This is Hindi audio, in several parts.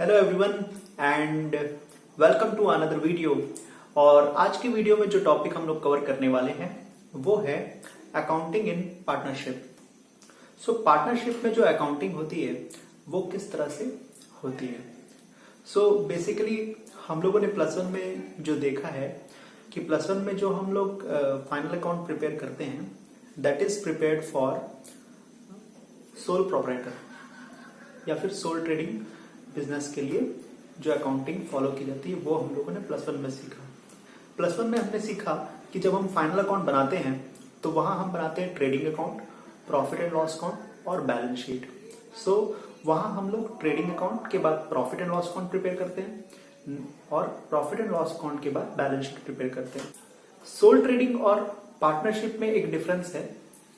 Hello everyone and welcome to another video. और आज की वीडियो में जो टॉपिक हम लोग कवर करने वाले हैं वो है accounting in partnership. So partnership में जो अकाउंटिंग होती है वो किस तरह से होती है। सो बेसिकली हम लोगों ने प्लस वन में जो देखा है कि प्लस वन में जो हम लोग फाइनल अकाउंट प्रिपेयर करते हैं that is prepared for sole proprietor या फिर सोल ट्रेडिंग बिजनेस के लिए जो अकाउंटिंग फॉलो की जाती है वो हम लोगों ने प्लस वन में सीखा। प्लस वन में हमने सीखा कि जब हम फाइनल अकाउंट बनाते हैं तो वहां हम बनाते हैं trading account, profit and loss account और बैलेंस शीट। सो वहां हम लोग ट्रेडिंग अकाउंट के बाद profit and loss account prepare करते हैं और प्रॉफिट एंड लॉस अकाउंट के बाद बैलेंस शीट प्रिपेयर करते हैं। सोल ट्रेडिंग और पार्टनरशिप में एक डिफरेंस है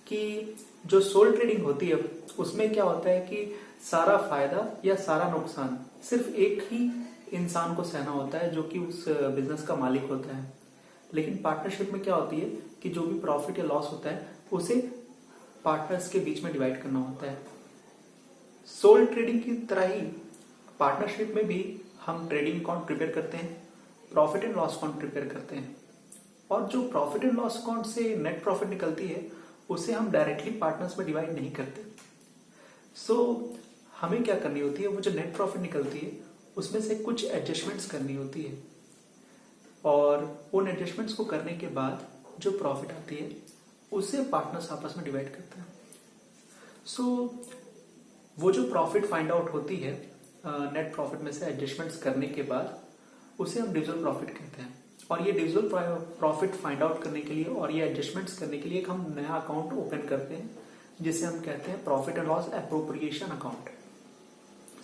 कि जो सोल ट्रेडिंग होती है उसमें क्या होता है कि सारा फायदा या सारा नुकसान सिर्फ एक ही इंसान को सहना होता है जो कि उस बिजनेस का मालिक होता है। लेकिन पार्टनरशिप में क्या होती है कि जो भी प्रॉफिट या लॉस होता है उसे पार्टनर्स के बीच में डिवाइड करना होता है। सोल ट्रेडिंग की तरह ही पार्टनरशिप में भी हम ट्रेडिंग अकाउंट प्रिपेयर करते हैं, profit and loss account prepare करते हैं और जो प्रॉफिट एंड लॉस अकाउंट से नेट प्रॉफिट निकलती है उसे हम डायरेक्टली पार्टनर्स में डिवाइड नहीं करते। सो हमें क्या करनी होती है, वो जो नेट प्रॉफिट निकलती है उसमें से कुछ एडजस्टमेंट्स करनी होती है और उन एडजस्टमेंट्स को करने के बाद जो प्रॉफिट आती है उसे पार्टनर्स आपस में डिवाइड करते हैं। सो वो जो प्रॉफिट फाइंड आउट होती है नेट प्रॉफिट में से एडजस्टमेंट्स करने के बाद उसे हम डिविजिबल प्रॉफिट कहते हैं। और ये डिविजिबल प्रॉफिट फाइंड आउट करने के लिए और ये एडजस्टमेंट्स करने के लिए एक हम नया अकाउंट ओपन करते हैं जिसे हम कहते हैं profit and loss appropriation account.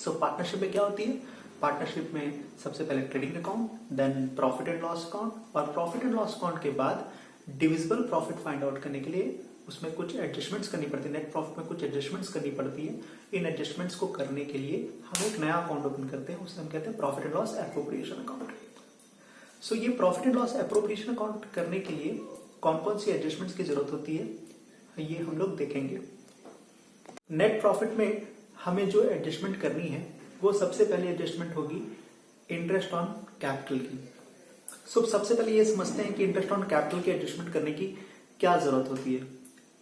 So partnership में क्या होती है, पार्टनरशिप में सबसे पहले trading account, then profit and loss account और प्रॉफिट एंड लॉस अकाउंट के बाद डिविजिबल प्रॉफिट फाइंड आउट करने के लिए उसमें कुछ एडजस्टमेंट्स करनी पड़ती है, नेट प्रॉफिट में कुछ एडजस्टमेंट्स करनी पड़ती है। इन एडजस्टमेंट्स को करने के लिए हम एक नया अकाउंट ओपन करते हैं, उसे हम कहते हैं profit and loss appropriation account. So ये profit and loss appropriation account करने के लिए कौन कौन सी एडजस्टमेंट्स की जरूरत होती है ये हम लोग देखेंगे। नेट प्रॉफिट में हमें जो एडजस्टमेंट करनी है वो सबसे पहले एडजस्टमेंट होगी इंटरेस्ट ऑन कैपिटल की। सो सबसे पहले ये समझते हैं कि इंटरेस्ट ऑन कैपिटल की एडजस्टमेंट करने की क्या जरूरत होती है।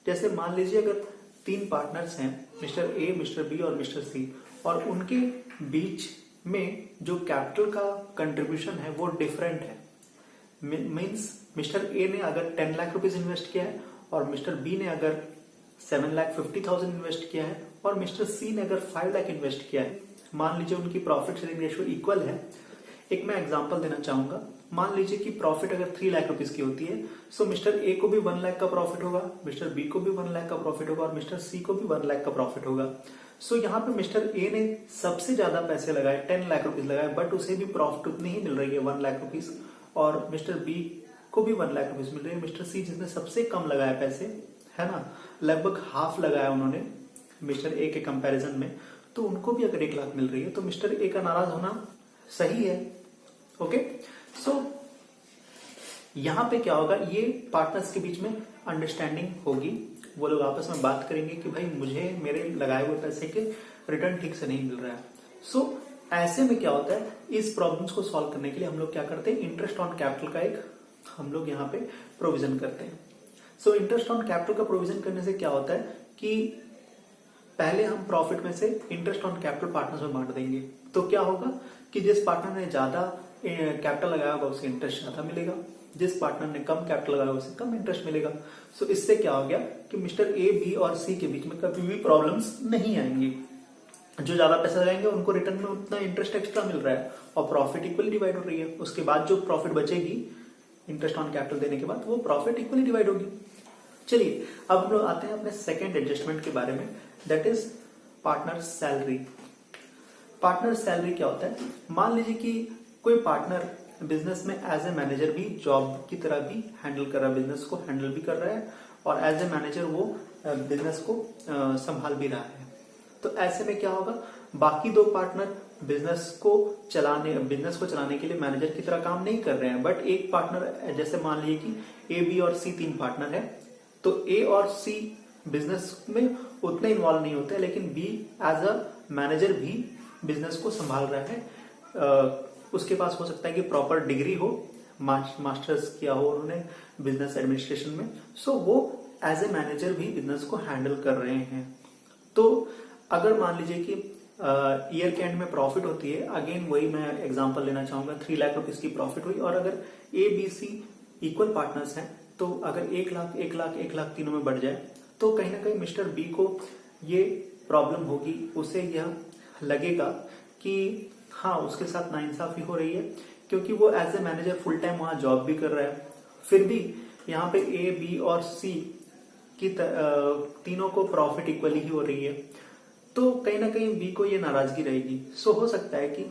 जैसे मान लीजिए अगर तीन पार्टनर्स हैं, मिस्टर ए, मिस्टर बी और मिस्टर सी, और उनके बीच में जो कैपिटल का कंट्रीब्यूशन है वो डिफरेंट है। मींस मिस्टर ए ने अगर 10 लाख रुपीज इन्वेस्ट किया है और मिस्टर बी ने अगर 7,50,000 इन्वेस्ट किया है और मिस्टर सी ने अगर 5 लाख इन्वेस्ट किया है, मान लीजिए उनकी प्रॉफिट शेयरिंग रेशियो इक्वल है। एक मैं एग्जांपल देना चाहूंगा, मान लीजिए कि प्रॉफिट अगर 3 लाख रुपीज की होती है, सो मिस्टर ए को भी 1 लाख का प्रॉफिट होगा, मिस्टर बी को भी 1 लाख का प्रॉफिट होगा और मिस्टर सी को भी 1 लाख का प्रॉफिट होगा। सो यहाँ पे मिस्टर ए ने सबसे ज्यादा पैसे लगाए, 10 लाख रुपीज लगाए, बट उसे भी प्रॉफिट उतनी ही मिल रही है 1 लाख रुपीज, और मिस्टर बी को भी 1 लाख रुपीज मिल रही है। मिस्टर सी जिसने सबसे कम लगाया पैसे, है ना, लगभग हाफ लगाया उन्होंने मिस्टर ए के कंपैरिजन में, तो उनको भी अगर 1 लाख मिल रही है तो मिस्टर ए का नाराज होना सही है। ओके, सो यहां पे क्या होगा, ये पार्टनर्स के बीच में अंडरस्टैंडिंग होगी। वो लोग आपस में बात करेंगे कि भाई मुझे मेरे लगाए हुए पैसे के रिटर्न ठीक से नहीं मिल रहा है। सो ऐसे में क्या होता है, इस प्रॉब्लम्स को सॉल्व करने के लिए हम लोग क्या करते हैं, इंटरेस्ट ऑन कैपिटल का एक हम लोग यहाँ पे प्रोविजन करते हैं। सो इंटरेस्ट ऑन कैपिटल का प्रोविजन करने से क्या होता है कि पहले हम प्रॉफिट में से इंटरेस्ट ऑन कैपिटल पार्टनर्स में बांट देंगे। तो क्या होगा कि जिस पार्टनर ने ज्यादा कैपिटल लगाया होगा उसे इंटरेस्ट ज्यादा मिलेगा, जिस पार्टनर ने कम कैपिटल लगाया उसे कम इंटरेस्ट मिलेगा। सो इससे क्या हो गया कि मिस्टर ए, बी और सी के बीच में कभी भी प्रॉब्लम्स नहीं आएंगी। जो ज्यादा पैसा लगाएंगे उनको रिटर्न में उतना इंटरेस्ट एक्स्ट्रा मिल रहा है और प्रॉफिट इक्वली डिवाइड हो रही है। उसके बाद जो प्रॉफिट बचेगी इंटरेस्ट ऑन कैपिटल देने के बाद वो प्रॉफिट इक्वली डिवाइड होगी। चलिए अब हम लोग आते हैं अपने सेकेंड एडजस्टमेंट के बारे में, that is partner salary. Partner salary क्या होता है, मान लीजिए कि कोई पार्टनर बिजनेस में एज ए मैनेजर भी जॉब की तरह भी हैंडल कर रहा है, बिजनेस को हैंडल भी कर रहा है और एज ए मैनेजर वो बिजनेस को संभाल भी रहा है। तो ऐसे में क्या होगा, बाकी दो पार्टनर बिजनेस को चलाने के लिए मैनेजर की तरह काम नहीं कर रहे हैं, बट एक पार्टनर, जैसे मान लीजिए कि ए, बी और सी 3 पार्टनर है, तो ए और सी बिजनेस में उतने इन्वॉल्व नहीं होते, लेकिन बी एज अ मैनेजर भी बिजनेस को संभाल रहा है, उसके पास हो सकता है कि प्रॉपर डिग्री हो, मास्टर्स किया हो उन्होंने बिजनेस एडमिनिस्ट्रेशन में, सो वो एज ए मैनेजर भी बिजनेस को हैंडल कर रहे हैं। तो अगर मान लीजिए कि ईयर के एंड में प्रॉफिट होती है, अगेन वही मैं एग्जांपल लेना चाहूंगा, 3 लाख रुपीज की प्रॉफिट हुई और अगर A B C equal partners हैं, तो अगर 1 लाख 1 लाख 1 लाख तीनों में बढ़ जाए तो कहीं ना कहीं मिस्टर बी को ये प्रॉब्लम होगी, उसे यह लगेगा कि हाँ उसके साथ नाइंसाफी हो रही है, क्योंकि वो as a manager full time वहां जॉब भी कर रहा है, फिर भी यहाँ पे ए बी और सी की तीनों को प्रॉफिट इक्वली ही हो रही है, तो कहीं ना कहीं बी को ये नाराजगी रहेगी। सो हो सकता है कि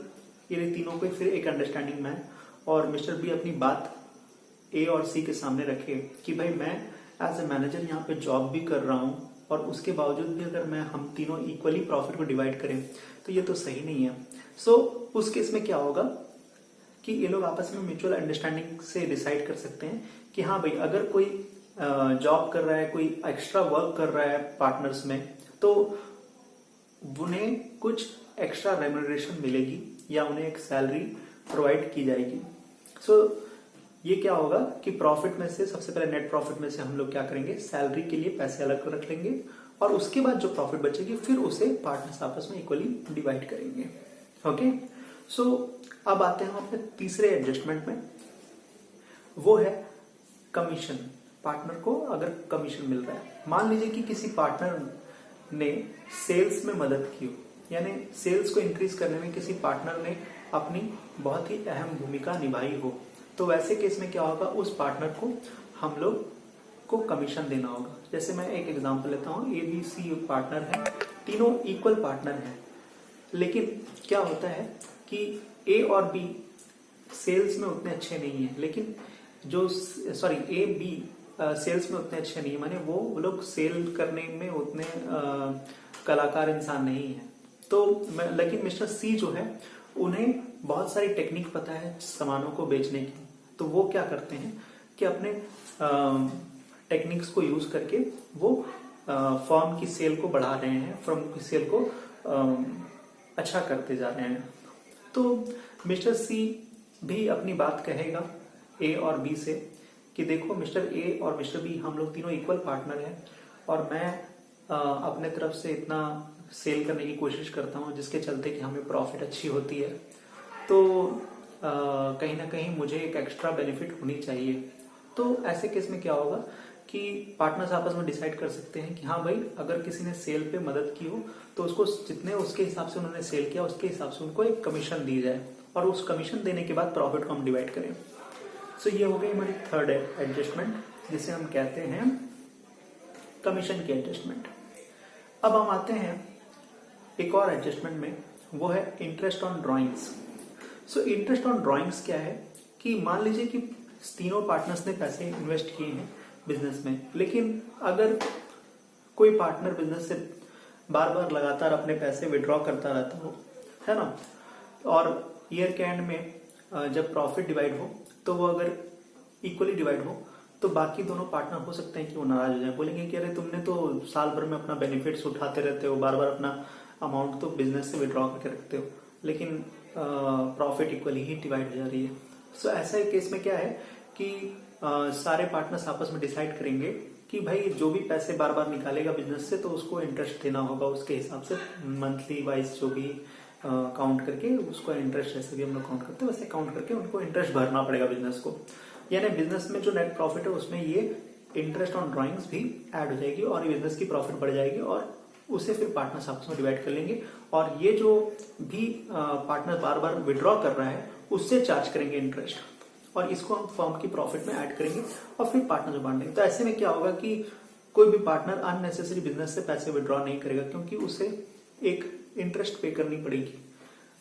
ये तीनों को फिर एक अंडरस्टैंडिंग में और मिस्टर बी अपनी बात ए और सी के सामने रखे कि भाई मैं एज ए मैनेजर यहाँ पे जॉब भी कर रहा हूँ और उसके बावजूद भी अगर मैं हम तीनों इक्वली प्रॉफिट को डिवाइड करें तो ये तो सही नहीं है। सो उस केस में क्या होगा कि ये लोग आपस में म्यूचुअल अंडरस्टैंडिंग से डिसाइड कर सकते हैं कि हाँ भाई अगर कोई जॉब कर रहा है, कोई एक्स्ट्रा वर्क कर रहा है पार्टनर्स में, तो उन्हें कुछ एक्स्ट्रा रेम्यूनरेशन मिलेगी या उन्हें एक सैलरी प्रोवाइड की जाएगी। सो ये क्या होगा कि प्रॉफिट में से सबसे पहले नेट प्रॉफिट में से हम लोग क्या करेंगे, सैलरी के लिए पैसे अलग रख लेंगे और उसके बाद जो प्रॉफिट बचेगी फिर उसे पार्टनर्स आपस में इक्वली डिवाइड करेंगे। ओके, सो अब आते हैं अपने तीसरे एडजस्टमेंट में, वो है कमीशन। पार्टनर को अगर कमीशन मिल रहा है, मान लीजिए कि किसी पार्टनर ने सेल्स में मदद की हो, यानी सेल्स को इंक्रीज करने में किसी पार्टनर ने अपनी बहुत ही अहम भूमिका निभाई हो, तो वैसे केस में क्या होगा, उस पार्टनर को हम लोग को कमीशन देना होगा। जैसे मैं एक एग्जांपल लेता हूं, ए बी सी पार्टनर है, तीनों इक्वल पार्टनर हैं, लेकिन क्या होता है कि ए और बी सेल्स में उतने अच्छे नहीं है, लेकिन जो ए बी सेल्स में उतने अच्छे नहीं है, माने वो लोग सेल करने में उतने कलाकार इंसान नहीं है, तो लेकिन मिस्टर सी जो है उन्हें बहुत सारी टेक्निक पता है सामानों को बेचने की, तो वो क्या करते हैं कि अपने टेक्निक्स को यूज करके वो फर्म की सेल को बढ़ा रहे हैं, फर्म की सेल को अच्छा करते जा रहे हैं। तो मिस्टर सी भी अपनी बात कहेगा ए और बी से कि देखो मिस्टर ए और मिस्टर बी हम लोग तीनों इक्वल पार्टनर हैं और मैं अपने तरफ से इतना सेल करने की कोशिश करता हूं जिसके चलते कि हमें प्रॉफिट अच्छी होती है, तो कहीं ना कहीं मुझे एक एक्स्ट्रा बेनिफिट होनी चाहिए। तो ऐसे केस में क्या होगा कि पार्टनर्स आपस में डिसाइड कर सकते हैं कि हाँ भाई अगर किसी ने सेल पे मदद की हो तो उसको जितने उसके हिसाब से उन्होंने सेल किया उसके हिसाब से उनको एक कमीशन दी जाए और उस कमीशन देने के बाद प्रॉफिट को हम डिवाइड करें। सो ये हो गई हमारी थर्ड एडजस्टमेंट जिसे हम कहते हैं कमीशन की एडजस्टमेंट। अब हम आते हैं एक और एडजस्टमेंट में, वो है interest on drawings. So interest on drawings क्या है कि मान लीजिए कि तीनों पार्टनर्स ने पैसे इन्वेस्ट किए हैं बिजनेस में, लेकिन अगर कोई पार्टनर बिजनेस से बार बार लगातार अपने पैसे विड्रॉ करता रहता हो, है ना, और ईयर के एंड में जब प्रॉफिट डिवाइड हो तो वो अगर इक्वली डिवाइड हो तो बाकी दोनों पार्टनर हो सकते हैं कि वो नाराज हो जाए, बोलेंगे कि अरे तुमने तो साल भर में अपना बेनिफिट्स उठाते रहते हो, बार बार अपना अमाउंट तो बिजनेस से विड्रॉ करके रखते हो, लेकिन प्रॉफिट इक्वली ही डिवाइड हो जा रही है। सो ऐसा केस में क्या है कि सारे पार्टनर्स आपस में डिसाइड करेंगे कि भाई जो भी पैसे बार बार निकालेगा बिजनेस से तो उसको इंटरेस्ट देना होगा उसके हिसाब से, मंथली वाइज जो भी काउंट करके उसको इंटरेस्ट, जैसे भी हम लोग काउंट करते हैं वैसे काउंट करके उनको इंटरेस्ट भरना पड़ेगा बिजनेस को। यानी बिजनेस में जो नेट प्रॉफिट है उसमें ये इंटरेस्ट ऑन ड्रॉइंग्स भी ऐड हो जाएगी और बिजनेस की प्रॉफिट बढ़ जाएगी और उसे फिर पार्टनर्स आपस में डिवाइड कर लेंगे और ये जो भी पार्टनर बार बार विड्रॉ कर रहा है उससे चार्ज करेंगे इंटरेस्ट और इसको हम फर्म की प्रॉफिट में ऐड करेंगे और फिर पार्टनर बांटेंगे। तो ऐसे में क्या होगा कि कोई भी पार्टनर अननेसेसरी बिजनेस से पैसे विड्रॉ नहीं करेगा क्योंकि उसे एक इंटरेस्ट पे करनी पड़ेगी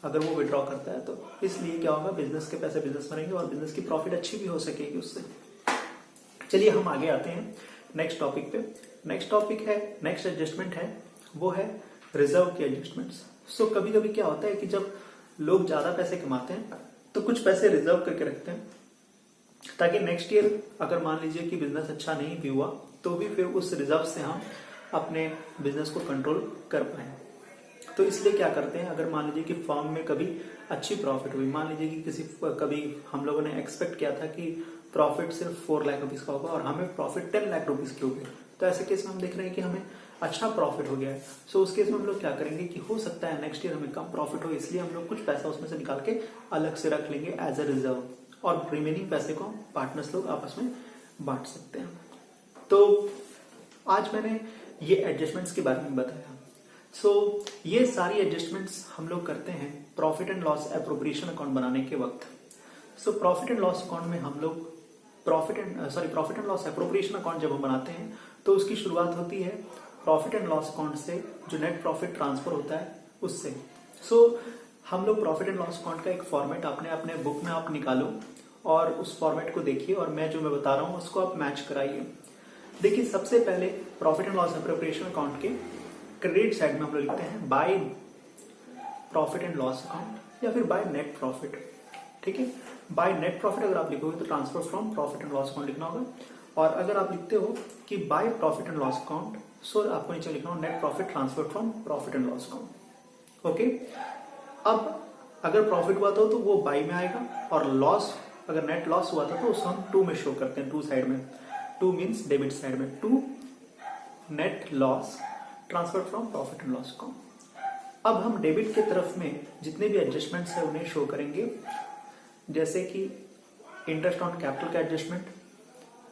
अगर वो विड्रॉ करता है, तो इसलिए क्या होगा बिजनेस के पैसे बिजनेस बनेंगे और बिजनेस की प्रॉफिट अच्छी भी हो सकेगी उससे। चलिए हम आगे आते हैं नेक्स्ट टॉपिक पे। नेक्स्ट टॉपिक है, नेक्स्ट एडजस्टमेंट है वो है रिजर्व की एडजस्टमेंट्स। सो कभी कभी क्या होता है कि जब लोग ज्यादा पैसे कमाते हैं तो कुछ पैसे रिजर्व करके रखते हैं ताकि नेक्स्ट ईयर अगर मान लीजिए कि बिजनेस अच्छा नहीं भी हुआ तो भी फिर उस रिजर्व से हम अपने बिजनेस को कंट्रोल कर पाए। तो इसलिए क्या करते हैं, अगर मान लीजिए कि फर्म में कभी अच्छी प्रॉफिट हुई, मान लीजिए कि कभी हम लोगों ने एक्सपेक्ट किया था कि प्रॉफिट सिर्फ 4 लाख रुपीज का होगा और हमें प्रॉफिट 10 लाख रुपीज की हो गई, तो ऐसे केस में हम देख रहे हैं कि हमें अच्छा प्रॉफिट हो गया है। सो उस केस में हम लोग क्या करेंगे कि हो सकता है नेक्स्ट ईयर हमें कम प्रॉफिट हो, इसलिए हम लोग कुछ पैसा उसमें से निकाल के अलग से रख लेंगे एज अ रिजर्व, और रिमेनिंग पैसे को पार्टनर्स लोग आपस में बांट सकते हैं। तो आज मैंने ये एडजस्टमेंट्स के बारे में बताया। सो ये सारी एडजस्टमेंट्स हम लोग करते हैं profit and loss appropriation account बनाने के वक्त। So profit and loss account में हम लोग profit and loss appropriation account जब हम बनाते हैं तो उसकी शुरुआत होती है प्रॉफिट एंड लॉस अकाउंट से, जो नेट प्रॉफिट ट्रांसफर होता है उससे। सो हम लोग प्रॉफिट एंड लॉस अकाउंट का एक फॉर्मेट अपने बुक में आप निकालो और उस फॉर्मेट को देखिए, और मैं बता रहा हूं उसको आप मैच कराइए। देखिए, सबसे पहले profit and loss appropriation account के क्रेडिट साइड में हम लोग लिखते हैं bye profit and loss account या फिर बाय नेट प्रॉफिट। ठीक है, बाय नेट प्रॉफिट अगर आप लिखोगे तो transfer from profit and loss account लिखना होगा, और अगर आप लिखते हो कि by profit and loss account, so आपको नीचे लिखना हो net profit transfer from profit and loss account. Okay, अब अगर प्रॉफिट हुआ था तो वो बाय में आएगा, और लॉस अगर नेट लॉस हुआ था तो उसको हम टू में शो करते हैं, टू साइड में। टू मीन्स डेबिट साइड में, to net loss transfer from profit and loss account. अब हम डेबिट के तरफ में जितने भी एडजस्टमेंट्स है उन्हें शो करेंगे, जैसे कि इंटरेस्ट ऑन कैपिटल का एडजस्टमेंट,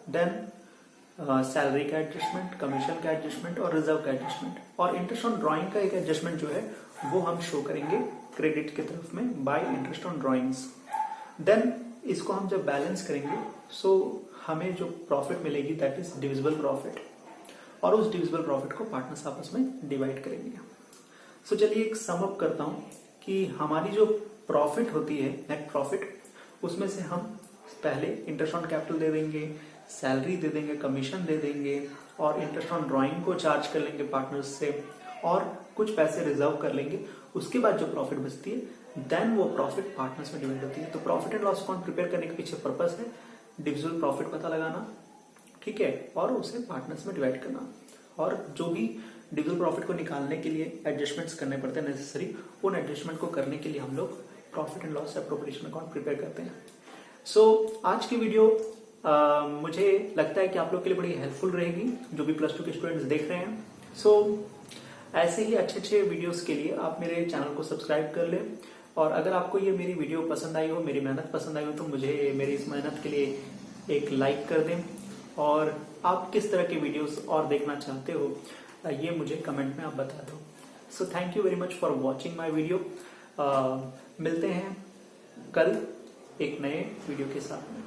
देन सैलरी का एडजस्टमेंट, कमीशन का एडजस्टमेंट और रिजर्व का एडजस्टमेंट। और इंटरेस्ट ऑन ड्राइंग का एक एडजस्टमेंट जो है वो हम शो करेंगे क्रेडिट के तरफ में by interest on drawings. Then इसको हम जब बैलेंस करेंगे सो हमें जो प्रॉफिट मिलेगी दैट इज डिविजिबल प्रॉफिट, और उस डिविजिबल प्रॉफिट को पार्टनर्स आपस में डिवाइड करेंगे। सो चलिए एक सम अप करता हूं कि हमारी जो प्रॉफिट होती है नेट प्रॉफिट, उसमें से हम पहले इंटरेस्ट ऑन कैपिटल दे देंगे, सैलरी दे देंगे, कमीशन दे देंगे, और इंटरेस्ट ऑन ड्राइंग को चार्ज कर लेंगे पार्टनर्स से, और कुछ पैसे रिजर्व कर लेंगे। उसके बाद जो प्रॉफिट बचती है देन वो प्रॉफिट पार्टनर्स में डिवाइड होती है। तो profit and loss account prepare करने के पीछे पर्पस है डिविजिबल प्रॉफिट पता लगाना, ठीक है, और उसे पार्टनर्स में डिवाइड करना, और जो भी डिविजिबल प्रॉफिट को निकालने के लिए एडजस्टमेंट्स करने पड़ते हैं नेसेसरी, उन एडजस्टमेंट को करने के लिए हम लोग profit and loss appropriation account prepare करते हैं। सो आज की वीडियो मुझे लगता है कि आप लोग के लिए बड़ी हेल्पफुल रहेगी, जो भी प्लस 2 के स्टूडेंट्स देख रहे हैं। सो ऐसे ही अच्छे वीडियोस के लिए आप मेरे चैनल को सब्सक्राइब कर लें, और अगर आपको ये मेरी वीडियो पसंद आई हो, मेरी मेहनत पसंद आई हो, तो मुझे मेरी इस मेहनत के लिए एक लाइक कर दें, और आप किस तरह के वीडियोस और देखना चाहते हो ये मुझे कमेंट में आप बता दो। So thank you very much for watching my video. मिलते हैं कल एक नए वीडियो के साथ में।